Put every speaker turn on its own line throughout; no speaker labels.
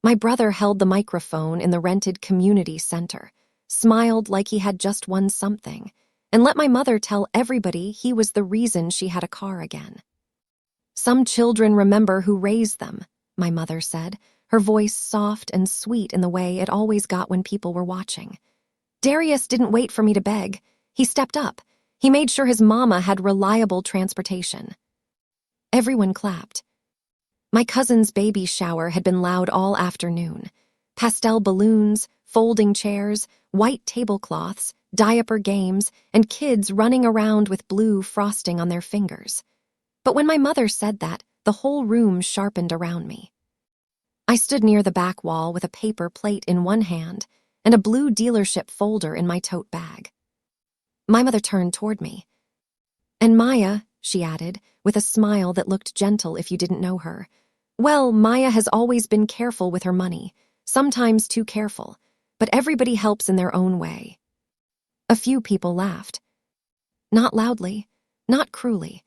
My brother held the microphone in the rented community center, smiled like he had just won something, and let my mother tell everybody he was the reason she had a car again. "Some children remember who raised them," my mother said, her voice soft and sweet in the way it always got when people were watching. "Darius didn't wait for me to beg. He stepped up. He made sure his mama had reliable transportation." Everyone clapped. My cousin's baby shower had been loud all afternoon. Pastel balloons, folding chairs, white tablecloths, diaper games, and kids running around with blue frosting on their fingers. But when my mother said that, the whole room sharpened around me. I stood near the back wall with a paper plate in one hand and a blue dealership folder in my tote bag. My mother turned toward me. "And Maya," she added, with a smile that looked gentle if you didn't know her, "well, Maya has always been careful with her money, sometimes too careful, but everybody helps in their own way." A few people laughed. Not loudly, not cruelly,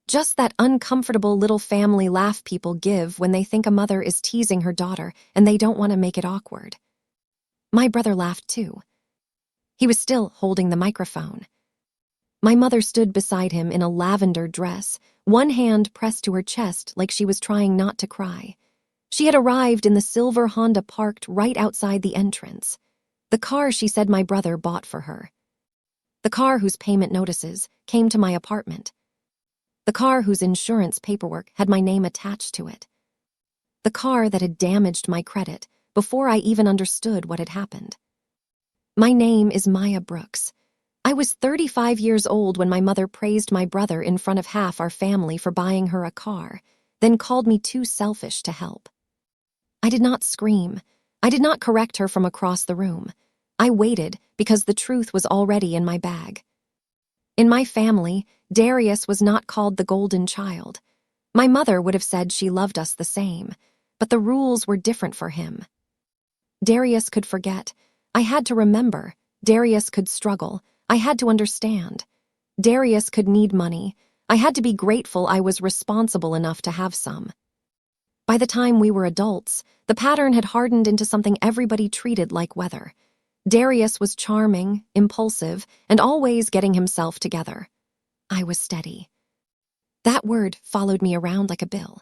just that uncomfortable little family laugh people give when they think a mother is teasing her daughter and they don't want to make it awkward. My brother laughed too. He was still holding the microphone. My mother stood beside him in a lavender dress, one hand pressed to her chest like she was trying not to cry. She had arrived in the silver Honda parked right outside the entrance. The car she said my brother bought for her. The car whose payment notices came to my apartment. The car whose insurance paperwork had my name attached to it. The car that had damaged my credit before I even understood what had happened. My name is Maya Brooks. I was 35 years old when my mother praised my brother in front of half our family for buying her a car, then called me too selfish to help. I did not scream. I did not correct her from across the room. I waited because the truth was already in my bag. In my family, Darius was not called the golden child. My mother would have said she loved us the same, but the rules were different for him. Darius could forget. I had to remember. Darius could struggle. I had to understand. Darius could need money. I had to be grateful I was responsible enough to have some. By the time we were adults, the pattern had hardened into something everybody treated like weather. Darius was charming, impulsive, and always getting himself together. I was steady. That word followed me around like a bill.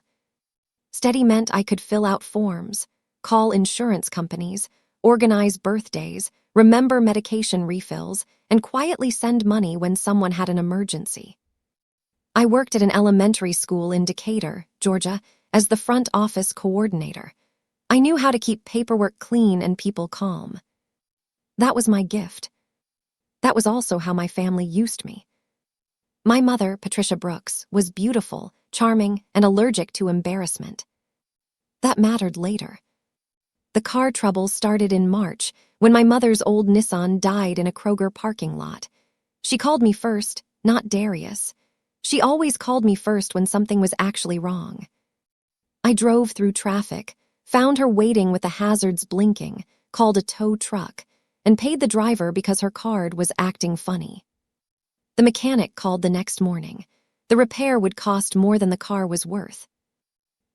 Steady meant I could fill out forms, call insurance companies, organize birthdays, remember medication refills, and quietly send money when someone had an emergency. I worked at an elementary school in Decatur, Georgia, as the front office coordinator. I knew how to keep paperwork clean and people calm. That was my gift. That was also how my family used me. My mother, Patricia Brooks, was beautiful, charming, and allergic to embarrassment. That mattered later. The car trouble started in March, when my mother's old Nissan died in a Kroger parking lot. She called me first, not Darius. She always called me first when something was actually wrong. I drove through traffic, found her waiting with the hazards blinking, called a tow truck, and paid the driver because her card was acting funny. The mechanic called the next morning. The repair would cost more than the car was worth.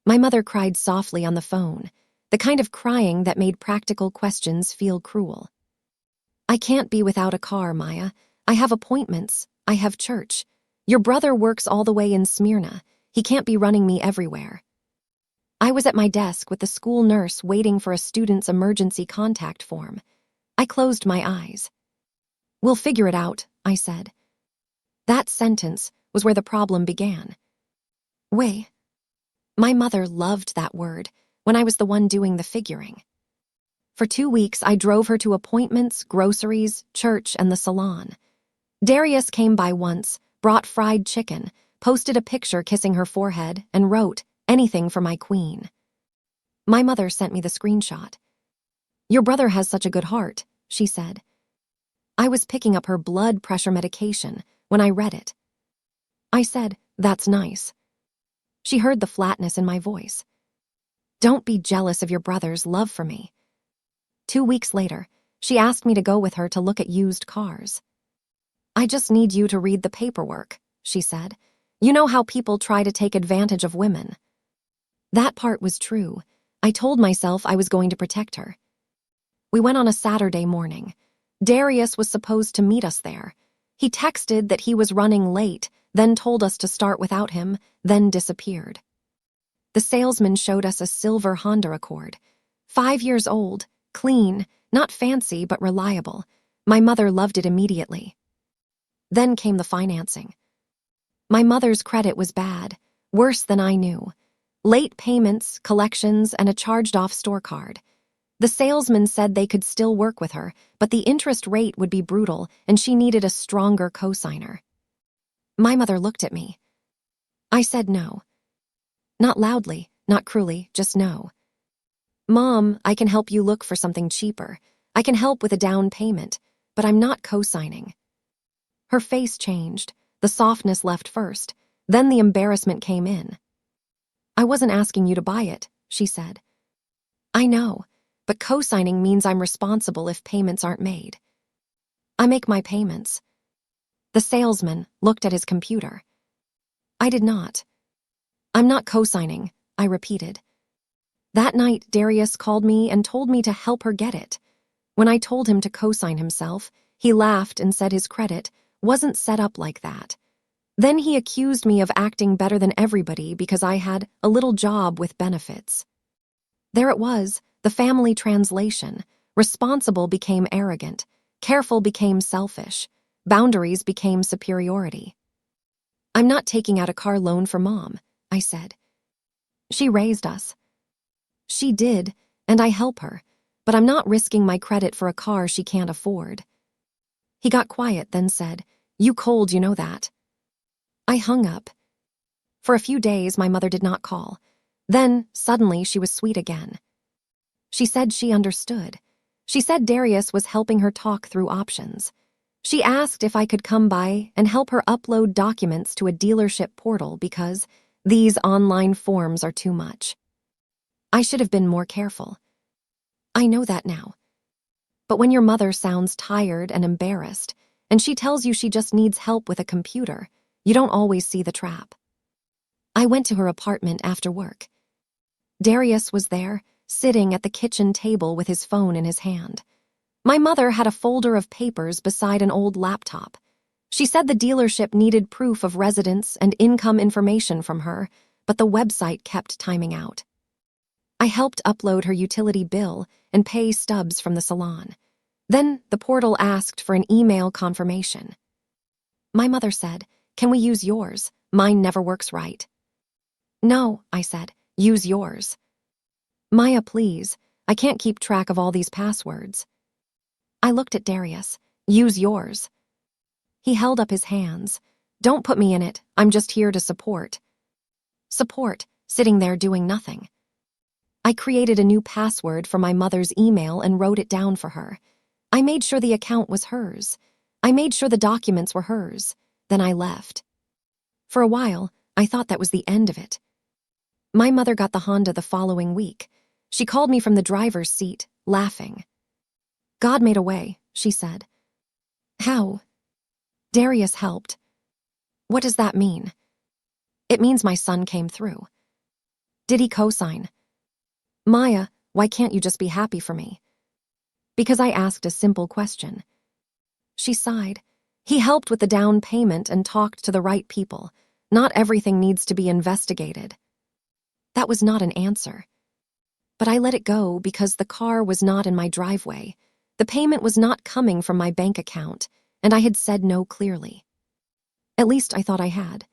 My mother cried softly on the phone, the kind of crying that made practical questions feel cruel. "I can't be without a car, Maya. I have appointments. I have church. Your brother works all the way in Smyrna. He can't be running me everywhere." I was at my desk with the school nurse waiting for a student's emergency contact form. I closed my eyes. "We'll figure it out," I said. That sentence was where the problem began. Way. My mother loved that word when I was the one doing the figuring. For 2 weeks, I drove her to appointments, groceries, church, and the salon. Darius came by once, brought fried chicken, posted a picture kissing her forehead, and wrote, "Anything for my queen." My mother sent me the screenshot. "Your brother has such a good heart," she said. I was picking up her blood pressure medication when I read it. I said, "That's nice." She heard the flatness in my voice. "Don't be jealous of your brother's love for me." 2 weeks later, she asked me to go with her to look at used cars. "I just need you to read the paperwork," she said. "You know how people try to take advantage of women." That part was true, I told myself I was going to protect her. We went on a Saturday morning. Darius was supposed to meet us there. He texted that he was running late, then told us to start without him, then disappeared. The salesman showed us a silver Honda Accord. 5 years old, clean, not fancy but reliable. My mother loved it immediately. Then came the financing. My mother's credit was bad, worse than I knew. Late payments, collections, and a charged-off store card. The salesman said they could still work with her, but the interest rate would be brutal and she needed a stronger cosigner. My mother looked at me. I said no. Not loudly, not cruelly, just no. Mom, I can help you look for something cheaper. I can help with a down payment, but I'm not cosigning. Her face changed. The softness left first. Then the embarrassment came in. I wasn't asking you to buy it, she said. I know, but cosigning means I'm responsible if payments aren't made. I make my payments. The salesman looked at his computer. I did not. I'm not cosigning, I repeated. That night, Darius called me and told me to help her get it. When I told him to cosign himself, he laughed and said his credit wasn't set up like that. Then he accused me of acting better than everybody because I had a little job with benefits. There it was, the family translation. Responsible became arrogant. Careful became selfish. Boundaries became superiority. I'm not taking out a car loan for Mom, I said. She raised us. She did, and I help her, but I'm not risking my credit for a car she can't afford. He got quiet, then said, You cold, you know that. I hung up. For a few days, my mother did not call. Then, suddenly, she was sweet again. She said she understood. She said Darius was helping her talk through options. She asked if I could come by and help her upload documents to a dealership portal because these online forms are too much. I should have been more careful. I know that now. But when your mother sounds tired and embarrassed, and she tells you she just needs help with a computer, you don't always see the trap. I went to her apartment after work. Darius was there, sitting at the kitchen table with his phone in his hand. My mother had a folder of papers beside an old laptop. She said the dealership needed proof of residence and income information from her, but the website kept timing out. I helped upload her utility bill and pay stubs from the salon. Then the portal asked for an email confirmation. My mother said, Can we use yours? Mine never works right. No, I said, use yours. Maya, please, I can't keep track of all these passwords. I looked at Darius. Use yours. He held up his hands. Don't put me in it, I'm just here to support. Support, sitting there doing nothing. I created a new password for my mother's email and wrote it down for her. I made sure the account was hers. I made sure the documents were hers. Then I left. For a while, I thought that was the end of it. My mother got the Honda the following week. She called me from the driver's seat, laughing. God made a way, she said. How? Darius helped. What does that mean? It means my son came through. Did he cosign? Maya, why can't you just be happy for me? Because I asked a simple question. She sighed. He helped with the down payment and talked to the right people. Not everything needs to be investigated. That was not an answer. But I let it go because the car was not in my driveway. The payment was not coming from my bank account, and I had said no clearly. At least I thought I had.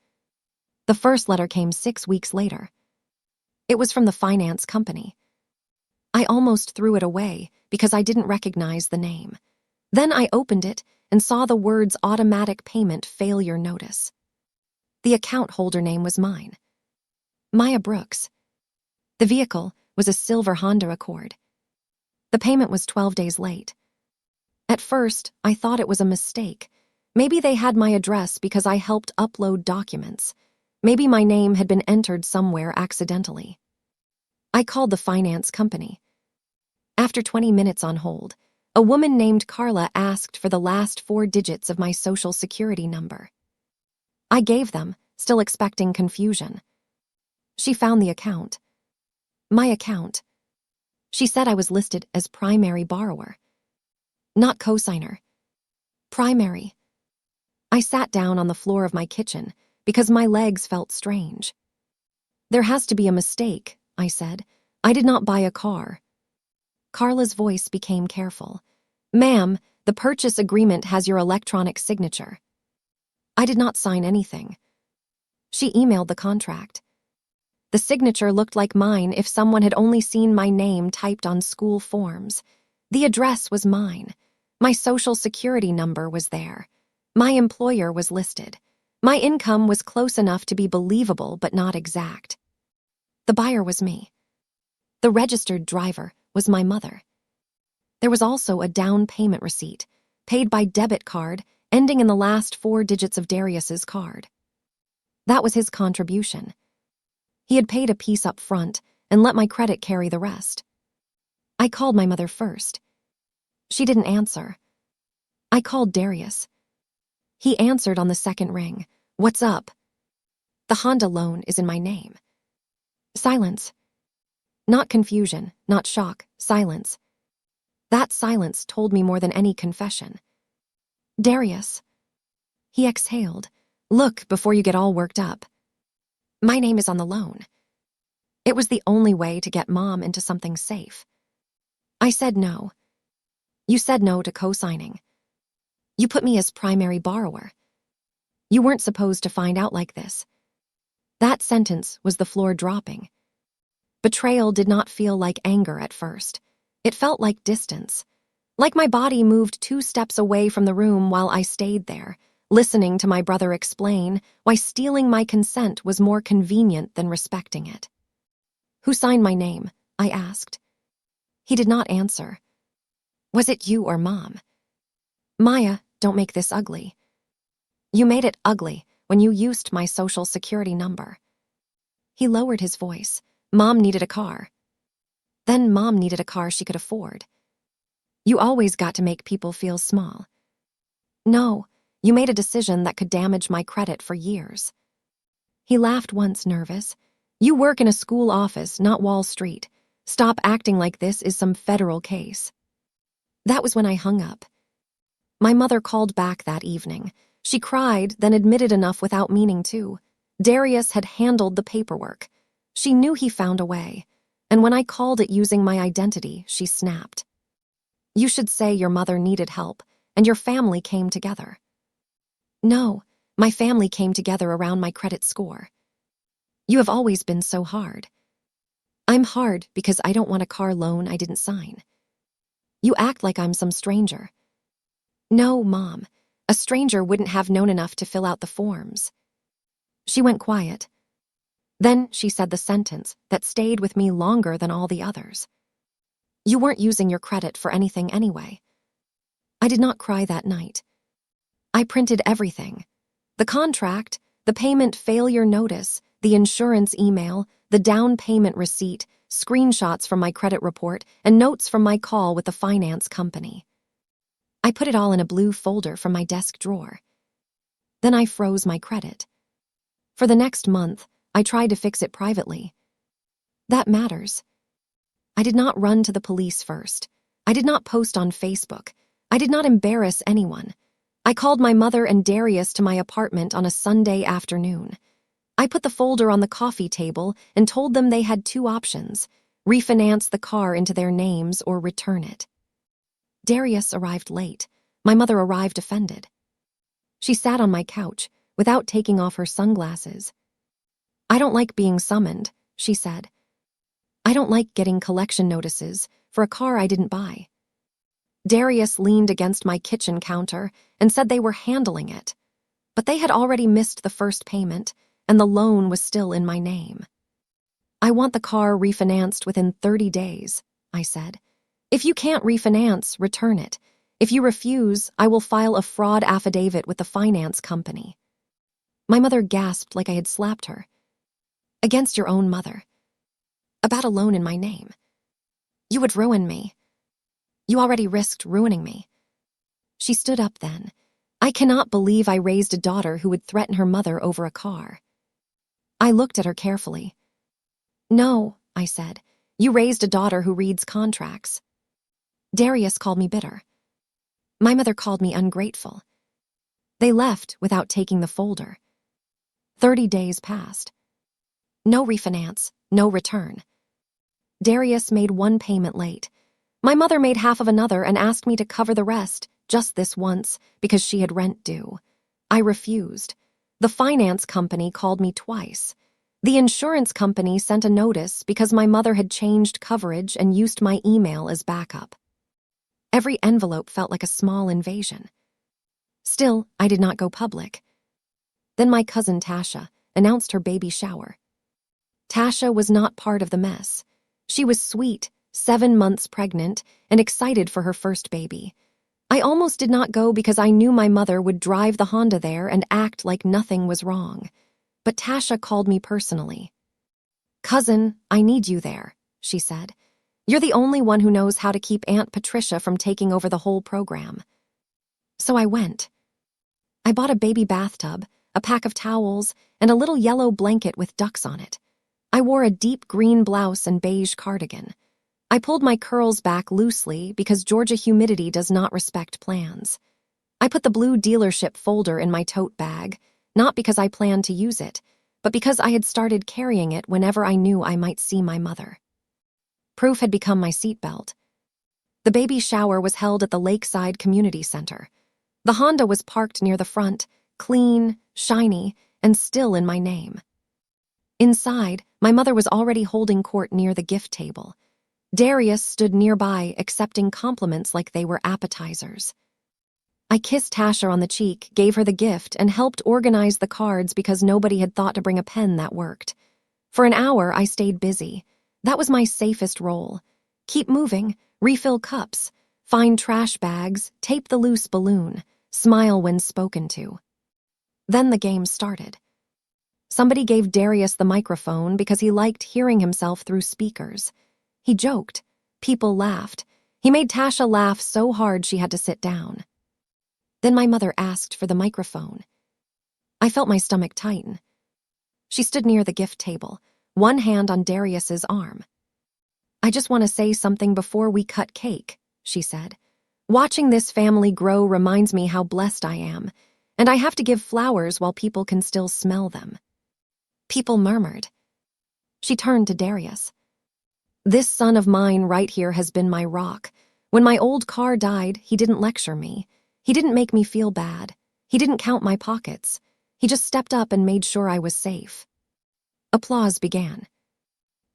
The first letter came 6 weeks later. It was from the finance company. I almost threw it away because I didn't recognize the name. Then I opened it and saw the words automatic payment failure notice. The account holder name was mine. Maya Brooks. The vehicle was a silver Honda Accord. The payment was 12 days late. At first, I thought it was a mistake. Maybe they had my address because I helped upload documents. Maybe my name had been entered somewhere accidentally. I called the finance company. After 20 minutes on hold, a woman named Carla asked for the last 4 digits of my social security number. I gave them, still expecting confusion. She found the account. My account. She said I was listed as primary borrower, not cosigner. Primary. I sat down on the floor of my kitchen because my legs felt strange. There has to be a mistake, I said. I did not buy a car. Carla's voice became careful. Ma'am, the purchase agreement has your electronic signature. I did not sign anything. She emailed the contract. The signature looked like mine if someone had only seen my name typed on school forms. The address was mine. My social security number was there. My employer was listed. My income was close enough to be believable but not exact. The buyer was me. The registered driver was my mother. There was also a down payment receipt, paid by debit card, ending in the last 4 digits of Darius's card. That was his contribution. He had paid a piece up front and let my credit carry the rest. I called my mother first. She didn't answer. I called Darius. He answered on the second ring. What's up? The Honda loan is in my name. Silence. Not confusion, not shock, silence. That silence told me more than any confession. Darius. He exhaled. Look before you get all worked up. My name is on the loan. It was the only way to get Mom into something safe. I said no. You said no to co-signing. You put me as primary borrower. You weren't supposed to find out like this. That sentence was the floor dropping. Betrayal did not feel like anger at first. It felt like distance. Like my body moved 2 steps away from the room while I stayed there, listening to my brother explain why stealing my consent was more convenient than respecting it. Who signed my name? I asked. He did not answer. Was it you or Mom? Maya, don't make this ugly. You made it ugly when you used my social security number. He lowered his voice. Mom needed a car. Then Mom needed a car she could afford. You always got to make people feel small. No, you made a decision that could damage my credit for years. He laughed once, nervous. You work in a school office, not Wall Street. Stop acting like this is some federal case. That was when I hung up. My mother called back that evening. She cried, then admitted enough without meaning to. Darius had handled the paperwork. She knew he found a way, and when I called it using my identity, she snapped. You should say your mother needed help, and your family came together. No, my family came together around my credit score. You have always been so hard. I'm hard because I don't want a car loan I didn't sign. You act like I'm some stranger. No, Mom, a stranger wouldn't have known enough to fill out the forms. She went quiet. Then she said the sentence that stayed with me longer than all the others. You weren't using your credit for anything anyway. I did not cry that night. I printed everything. The contract, the payment failure notice, the insurance email, the down payment receipt, screenshots from my credit report, and notes from my call with the finance company. I put it all in a blue folder from my desk drawer. Then I froze my credit. For the next month, I tried to fix it privately. That matters. I did not run to the police first. I did not post on Facebook. I did not embarrass anyone. I called my mother and Darius to my apartment on a Sunday afternoon. I put the folder on the coffee table and told them they had 2 options: refinance the car into their names or return it. Darius arrived late. My mother arrived offended. She sat on my couch without taking off her sunglasses. I don't like being summoned, she said. I don't like getting collection notices for a car I didn't buy. Darius leaned against my kitchen counter and said they were handling it, but they had already missed the first payment and the loan was still in my name. I want the car refinanced within 30 days, I said. If you can't refinance, return it. If you refuse, I will file a fraud affidavit with the finance company. My mother gasped like I had slapped her. Against your own mother. About a loan in my name. You would ruin me. You already risked ruining me. She stood up then. I cannot believe I raised a daughter who would threaten her mother over a car. I looked at her carefully. No, I said. You raised a daughter who reads contracts. Darius called me bitter. My mother called me ungrateful. They left without taking the folder. 30 days passed. No refinance, no return. Darius made one payment late. My mother made half of another and asked me to cover the rest, just this once, because she had rent due. I refused. The finance company called me twice. The insurance company sent a notice because my mother had changed coverage and used my email as backup. Every envelope felt like a small invasion. Still, I did not go public. Then my cousin Tasha announced her baby shower. Tasha was not part of the mess. She was sweet, 7 months pregnant, and excited for her first baby. I almost did not go because I knew my mother would drive the Honda there and act like nothing was wrong. But Tasha called me personally. "Cousin, I need you there," she said. "You're the only one who knows how to keep Aunt Patricia from taking over the whole program." So I went. I bought a baby bathtub, a pack of towels, and a little yellow blanket with ducks on it. I wore a deep green blouse and beige cardigan. I pulled my curls back loosely because Georgia humidity does not respect plans. I put the blue dealership folder in my tote bag, not because I planned to use it, but because I had started carrying it whenever I knew I might see my mother. Proof had become my seatbelt. The baby shower was held at the Lakeside Community Center. The Honda was parked near the front, clean, shiny, and still in my name. Inside, my mother was already holding court near the gift table. Darius stood nearby, accepting compliments like they were appetizers. I kissed Tasha on the cheek, gave her the gift, and helped organize the cards because nobody had thought to bring a pen that worked. For an hour, I stayed busy. That was my safest role. Keep moving, refill cups, find trash bags, tape the loose balloon, smile when spoken to. Then the game started. Somebody gave Darius the microphone because he liked hearing himself through speakers. He joked. People laughed. He made Tasha laugh so hard she had to sit down. Then my mother asked for the microphone. I felt my stomach tighten. She stood near the gift table, one hand on Darius's arm. "I just want to say something before we cut cake," she said. "Watching this family grow reminds me how blessed I am, and I have to give flowers while people can still smell them." People murmured. She turned to Darius. "This son of mine right here has been my rock. When my old car died, he didn't lecture me. He didn't make me feel bad. He didn't count my pockets. He just stepped up and made sure I was safe." Applause began.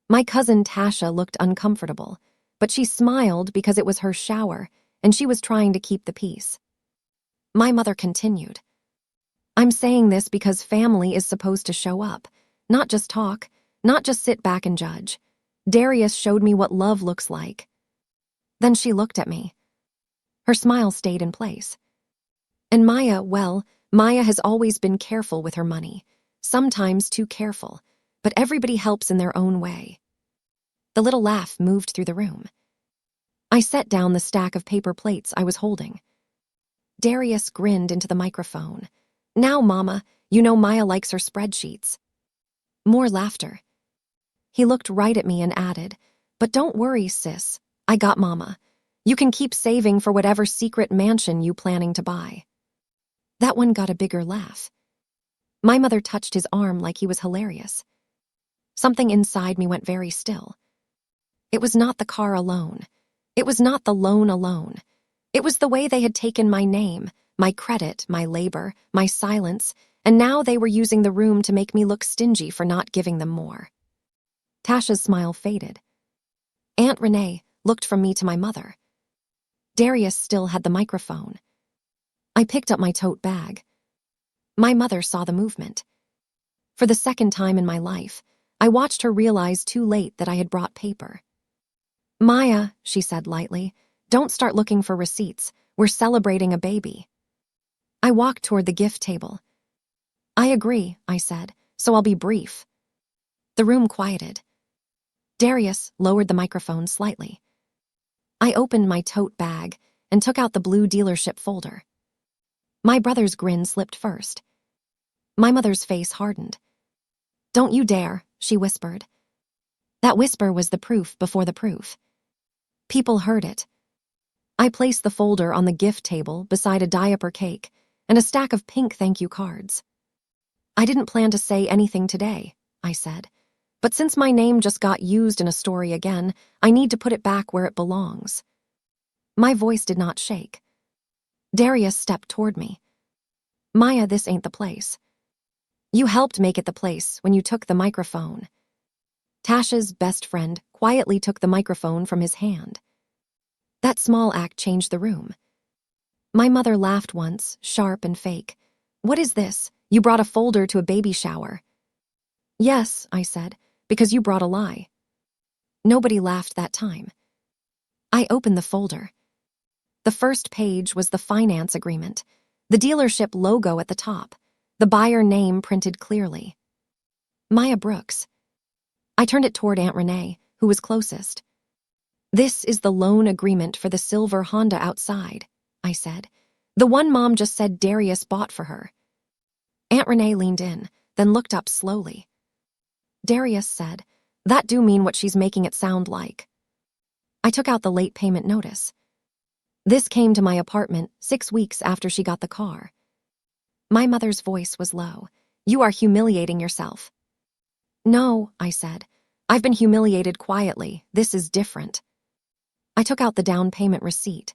My cousin Tasha looked uncomfortable, but she smiled because it was her shower, and she was trying to keep the peace. My mother continued. "I'm saying this because family is supposed to show up, not just talk, not just sit back and judge. Darius showed me what love looks like." Then she looked at me. Her smile stayed in place. "And Maya, well, Maya has always been careful with her money, sometimes too careful, but everybody helps in their own way." The little laugh moved through the room. I set down the stack of paper plates I was holding. Darius grinned into the microphone. "Now, Mama, you know Maya likes her spreadsheets." More laughter. He looked right at me and added, "But don't worry, sis. I got Mama. You can keep saving for whatever secret mansion you planning to buy." That one got a bigger laugh. My mother touched his arm like he was hilarious. Something inside me went very still. It was not the car alone. It was not the loan alone. It was the way they had taken my name, my credit, my labor, my silence, and now they were using the room to make me look stingy for not giving them more. Tasha's smile faded. Aunt Renee looked from me to my mother. Darius still had the microphone. I picked up my tote bag. My mother saw the movement. For the second time in my life, I watched her realize too late that I had brought paper. "Maya," she said lightly, "don't start looking for receipts. We're celebrating a baby." I walked toward the gift table. "I agree," I said, "so I'll be brief." The room quieted. Darius lowered the microphone slightly. I opened my tote bag and took out the blue dealership folder. My brother's grin slipped first. My mother's face hardened. "Don't you dare," she whispered. That whisper was the proof before the proof. People heard it. I placed the folder on the gift table beside a diaper cake and a stack of pink thank you cards. I didn't plan to say anything today, I said. But since my name just got used in a story again, I need to put it back where it belongs. My voice did not shake. Darius stepped toward me. Maya, this ain't the place. You helped make it the place when you took the microphone. Tasha's best friend quietly took the microphone from his hand. That small act changed the room. My mother laughed once, sharp and fake. What is this? You brought a folder to a baby shower. Yes, I said, because you brought a lie. Nobody laughed that time. I opened the folder. The first page was the finance agreement, the dealership logo at the top, the buyer name printed clearly. Maya Brooks. I turned it toward Aunt Renee, who was closest. This is the loan agreement for the silver Honda outside, I said. The one Mom just said Darius bought for her. Aunt Renee leaned in, then looked up slowly. Darius said, that do mean what she's making it sound like. I took out the late payment notice. This came to my apartment 6 weeks after she got the car. My mother's voice was low. You are humiliating yourself. No, I said. I've been humiliated quietly. This is different. I took out the down payment receipt.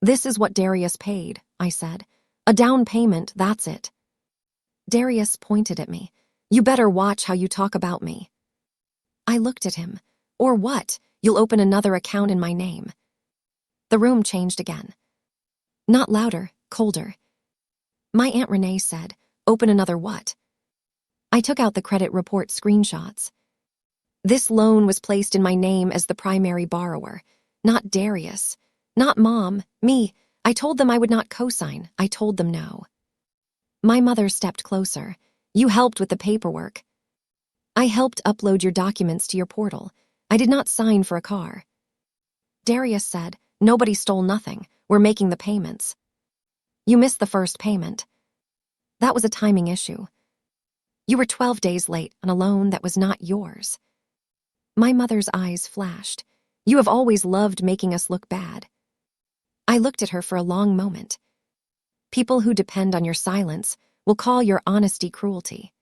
This is what Darius paid, I said. A down payment, that's it. Darius pointed at me. You better watch how you talk about me. I looked at him. Or what? You'll open another account in my name. The room changed again. Not louder, colder. My Aunt Renee said, open another what? I took out the credit report screenshots. This loan was placed in my name as the primary borrower, not Darius, not Mom, me. I told them I would not co-sign. I told them no. My mother stepped closer. You helped with the paperwork. I helped upload your documents to your portal. I did not sign for a car. Darius said, nobody stole nothing. We're making the payments. You missed the first payment. That was a timing issue. You were 12 days late on a loan that was not yours. My mother's eyes flashed. You have always loved making us look bad. I looked at her for a long moment. People who depend on your silence will call your honesty cruelty.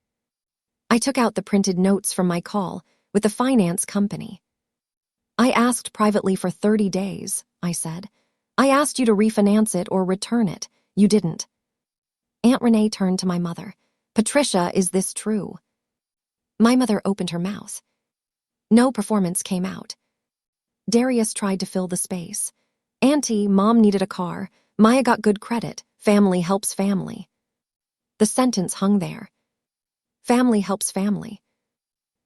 I took out the printed notes from my call with the finance company. I asked privately for 30 days, I said. I asked you to refinance it or return it. You didn't. Aunt Renee turned to my mother. Patricia, is this true? My mother opened her mouth. No performance came out. Darius tried to fill the space. Auntie, Mom needed a car. Maya got good credit. Family helps family. The sentence hung there. Family helps family.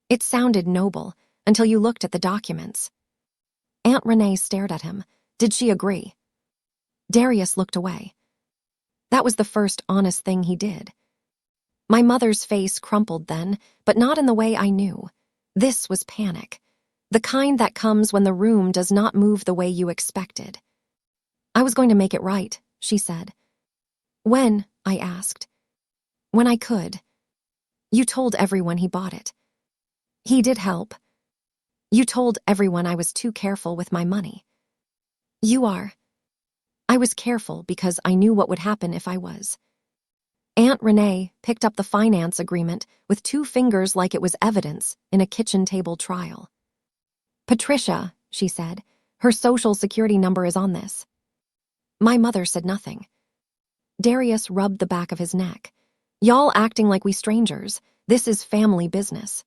It sounded noble until you looked at the documents. Aunt Renee stared at him. Did she agree? Darius looked away. That was the first honest thing he did. My mother's face crumpled then, but not in the way I knew. This was panic. The kind that comes when the room does not move the way you expected. I was going to make it right, she said. When? I asked. When I could. You told everyone he bought it. He did help. You told everyone I was too careful with my money. You are. I was careful because I knew what would happen if I was. Aunt Renee picked up the finance agreement with 2 fingers like it was evidence in a kitchen table trial. Patricia, she said, her social security number is on this. My mother said nothing. Darius rubbed the back of his neck. Y'all acting like we strangers. This is family business.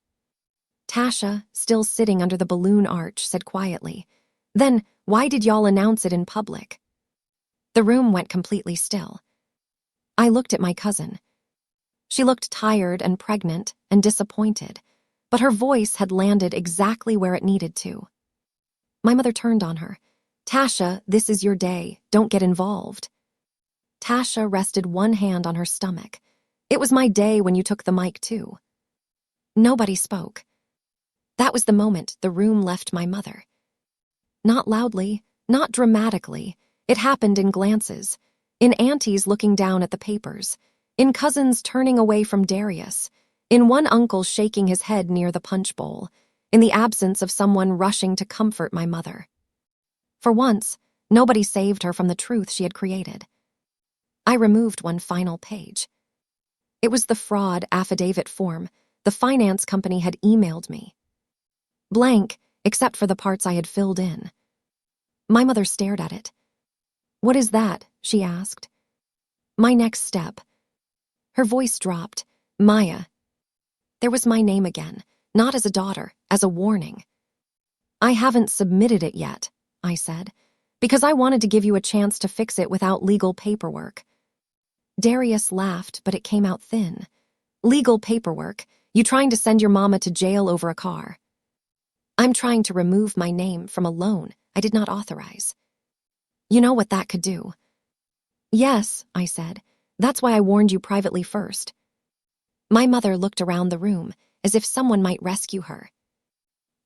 Tasha, still sitting under the balloon arch, said quietly, Then why did y'all announce it in public? The room went completely still. I looked at my cousin. She looked tired and pregnant and disappointed, but her voice had landed exactly where it needed to. My mother turned on her. Tasha, this is your day. Don't get involved. Tasha rested one hand on her stomach. It was my day when you took the mic too. Nobody spoke. That was the moment the room left my mother. Not loudly, not dramatically. It happened in glances, in aunties looking down at the papers, in cousins turning away from Darius, in one uncle shaking his head near the punch bowl, in the absence of someone rushing to comfort my mother. For once, nobody saved her from the truth she had created. I removed one final page. It was the fraud affidavit form the finance company had emailed me. Blank, except for the parts I had filled in. My mother stared at it. "What is that?" she asked. "My next step." Her voice dropped. "Maya." There was my name again, not as a daughter, as a warning. "I haven't submitted it yet," I said, "because I wanted to give you a chance to fix it without legal paperwork." Darius laughed, but it came out thin. "Legal paperwork? You trying to send your mama to jail over a car?" "I'm trying to remove my name from a loan I did not authorize." "You know what that could do?" "Yes," I said. "That's why I warned you privately first." My mother looked around the room, as if someone might rescue her.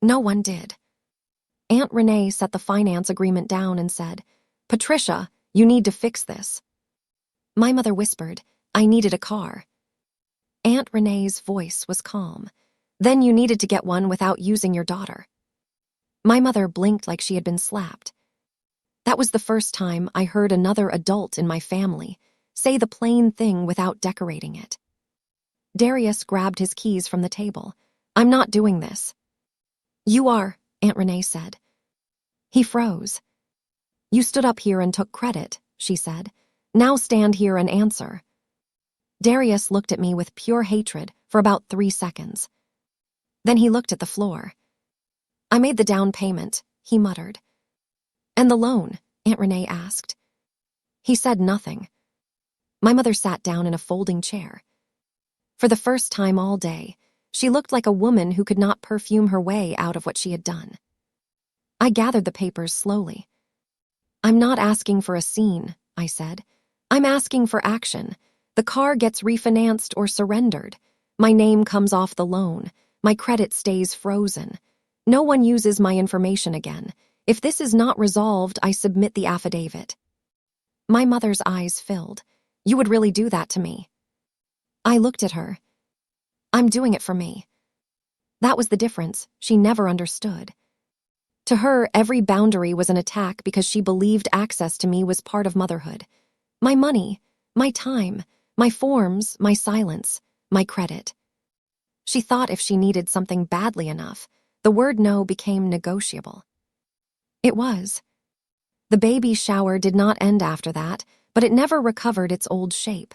No one did. Aunt Renee set the finance agreement down and said, "Patricia, you need to fix this." My mother whispered, "I needed a car." Aunt Renee's voice was calm. "Then you needed to get one without using your daughter." My mother blinked like she had been slapped. That was the first time I heard another adult in my family say the plain thing without decorating it. Darius grabbed his keys from the table. "I'm not doing this." "You are," Aunt Renee said. He froze. "You stood up here and took credit," she said. "Now stand here and answer." Darius looked at me with pure hatred for about 3 seconds. Then he looked at the floor. "I made the down payment," he muttered. "And the loan?" Aunt Renee asked. He said nothing. My mother sat down in a folding chair. For the first time all day, she looked like a woman who could not perfume her way out of what she had done. I gathered the papers slowly. "I'm not asking for a scene," I said. "I'm asking for action. The car gets refinanced or surrendered. My name comes off the loan. My credit stays frozen. No one uses my information again. If this is not resolved, I submit the affidavit." My mother's eyes filled. "You would really do that to me?" I looked at her. "I'm doing it for me." That was the difference she never understood. To her, every boundary was an attack because she believed access to me was part of motherhood. My money, my time, my forms, my silence, my credit. She thought if she needed something badly enough, the word no became negotiable. It was. The baby shower did not end after that, but it never recovered its old shape.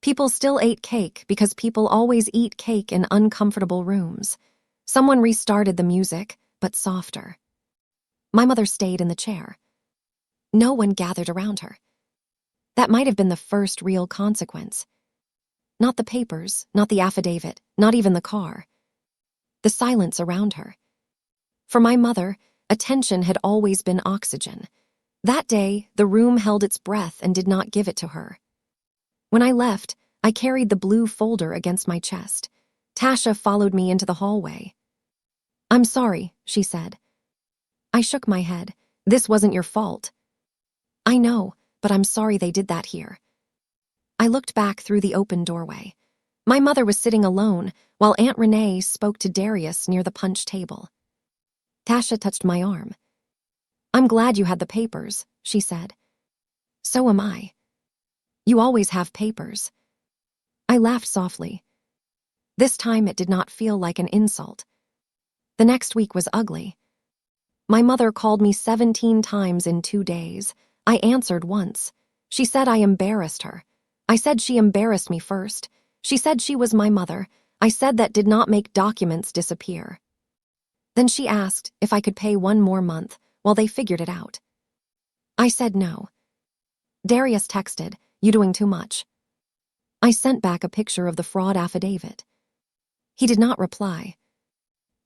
People still ate cake because people always eat cake in uncomfortable rooms. Someone restarted the music, but softer. My mother stayed in the chair. No one gathered around her. That might have been the first real consequence. Not the papers, not the affidavit, not even the car. The silence around her. For my mother, attention had always been oxygen. That day, the room held its breath and did not give it to her. When I left, I carried the blue folder against my chest. Tasha followed me into the hallway. "I'm sorry," she said. I shook my head. "This wasn't your fault." "I know, but I'm sorry they did that here." I looked back through the open doorway. My mother was sitting alone, while Aunt Renee spoke to Darius near the punch table. Tasha touched my arm. "I'm glad you had the papers," she said. "So am I." "You always have papers." I laughed softly. This time it did not feel like an insult. The next week was ugly. My mother called me 17 times in 2 days. I answered once. She said I embarrassed her. I said she embarrassed me first. She said she was my mother. I said that did not make documents disappear. Then she asked if I could pay 1 more month while they figured it out. I said no. Darius texted, "You doing too much?" I sent back a picture of the fraud affidavit. He did not reply.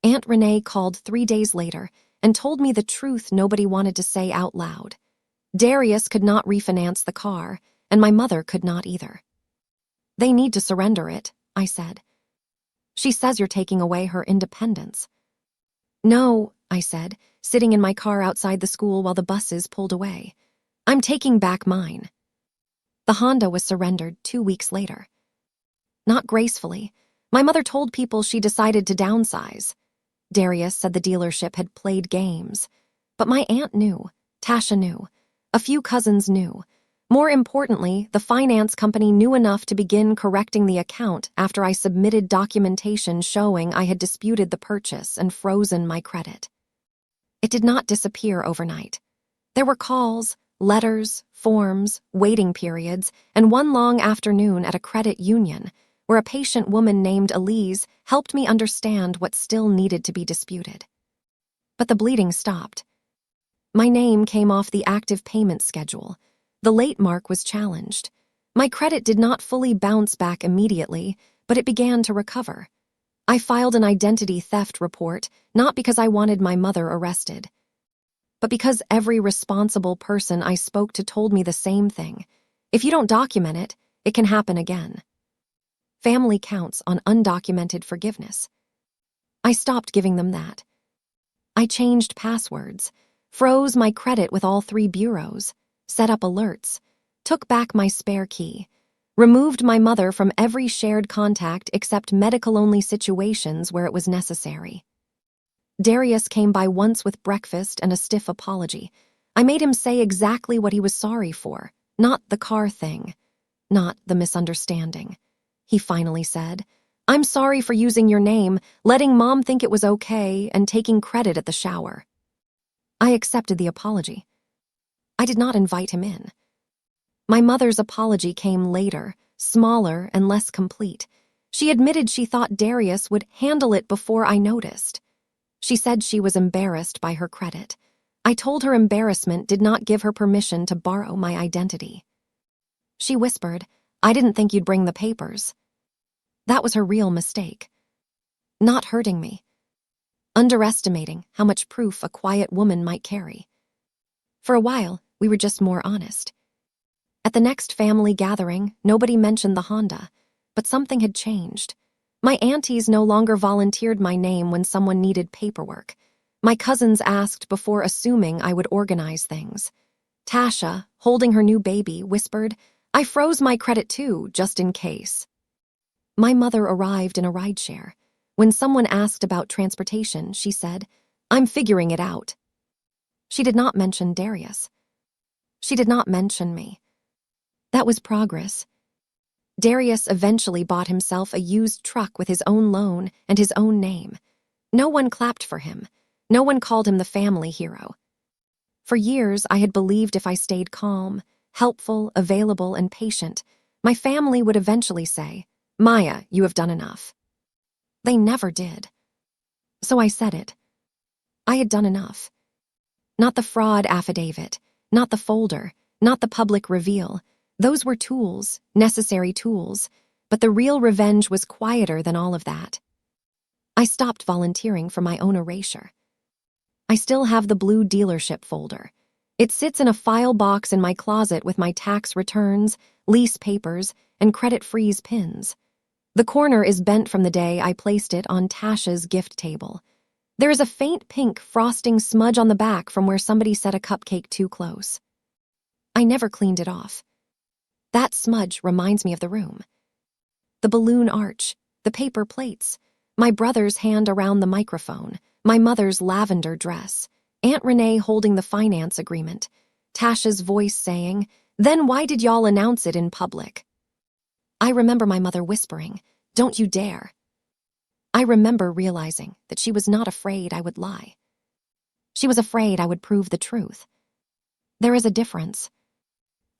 Aunt Renee called 3 days later and told me the truth nobody wanted to say out loud. Darius could not refinance the car, and my mother could not either. "They need to surrender it," I said. "She says you're taking away her independence." "No," I said, sitting in my car outside the school while the buses pulled away. "I'm taking back mine." The Honda was surrendered 2 weeks later. Not gracefully. My mother told people she decided to downsize. Darius said the dealership had played games. But my aunt knew. Tasha knew. A few cousins knew. More importantly, the finance company knew enough to begin correcting the account after I submitted documentation showing I had disputed the purchase and frozen my credit. It did not disappear overnight. There were calls, letters, forms, waiting periods, and one long afternoon at a credit union where a patient woman named Elise helped me understand what still needed to be disputed. But the bleeding stopped. My name came off the active payment schedule. The late mark was challenged. My credit did not fully bounce back immediately, but it began to recover. I filed an identity theft report, not because I wanted my mother arrested, but because every responsible person I spoke to told me the same thing. If you don't document it, it can happen again. Family counts on undocumented forgiveness. I stopped giving them that. I changed passwords, froze my credit with all 3 bureaus, set up alerts, took back my spare key, removed my mother from every shared contact except medical-only situations where it was necessary. Darius came by once with breakfast and a stiff apology. I made him say exactly what he was sorry for, not the car thing, not the misunderstanding. He finally said, "I'm sorry for using your name, letting Mom think it was okay, and taking credit at the shower." I accepted the apology. I did not invite him in. My mother's apology came later, smaller and less complete. She admitted she thought Darius would handle it before I noticed. She said she was embarrassed by her credit. I told her embarrassment did not give her permission to borrow my identity. She whispered, "I didn't think you'd bring the papers." That was her real mistake. Not hurting me. Underestimating how much proof a quiet woman might carry. For a while, we were just more honest. At the next family gathering, nobody mentioned the Honda, but something had changed. My aunties no longer volunteered my name when someone needed paperwork. My cousins asked before assuming I would organize things. Tasha, holding her new baby, whispered, "I froze my credit too, just in case." My mother arrived in a rideshare. When someone asked about transportation, she said, "I'm figuring it out." She did not mention Darius. She did not mention me. That was progress. Darius eventually bought himself a used truck with his own loan and his own name. No one clapped for him. No one called him the family hero. For years, I had believed if I stayed calm, helpful, available, and patient, my family would eventually say, "Maya, you have done enough." They never did. So I said it. I had done enough. Not the fraud affidavit, not the folder, not the public reveal. Those were tools, necessary tools, but the real revenge was quieter than all of that. I stopped volunteering for my own erasure. I still have the blue dealership folder. It sits in a file box in my closet with my tax returns, lease papers, and credit freeze pins. The corner is bent from the day I placed it on Tasha's gift table. There is a faint pink frosting smudge on the back from where somebody set a cupcake too close. I never cleaned it off. That smudge reminds me of the room. The balloon arch, the paper plates, my brother's hand around the microphone, my mother's lavender dress, Aunt Renee holding the finance agreement, Tasha's voice saying, "Then why did y'all announce it in public?" I remember my mother whispering, "Don't you dare." I remember realizing that she was not afraid I would lie. She was afraid I would prove the truth. There is a difference.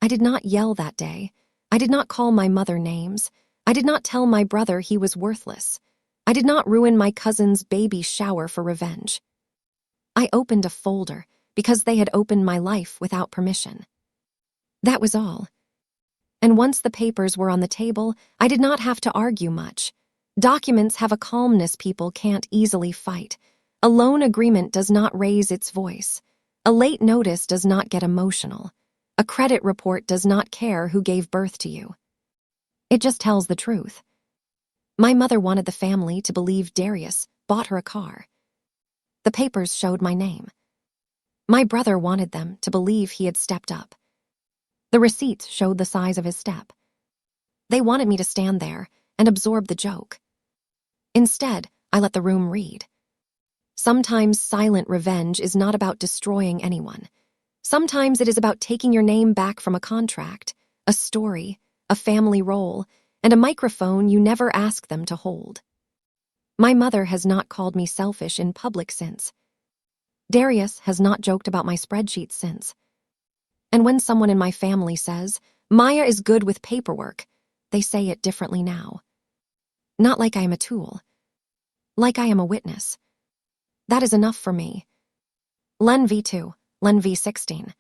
I did not yell that day. I did not call my mother names. I did not tell my brother he was worthless. I did not ruin my cousin's baby shower for revenge. I opened a folder because they had opened my life without permission. That was all. And once the papers were on the table, I did not have to argue much. Documents have a calmness people can't easily fight. A loan agreement does not raise its voice. A late notice does not get emotional. A credit report does not care who gave birth to you. It just tells the truth. My mother wanted the family to believe Darius bought her a car. The papers showed my name. My brother wanted them to believe he had stepped up. The receipts showed the size of his step. They wanted me to stand there and absorb the joke. Instead, I let the room read. Sometimes silent revenge is not about destroying anyone. Sometimes it is about taking your name back from a contract, a story, a family role, and a microphone you never asked them to hold. My mother has not called me selfish in public since. Darius has not joked about my spreadsheets since. And when someone in my family says, Maya is good with paperwork, they say it differently now. Not like I am a tool. Like I am a witness. That is enough for me. Len V2, Len V16.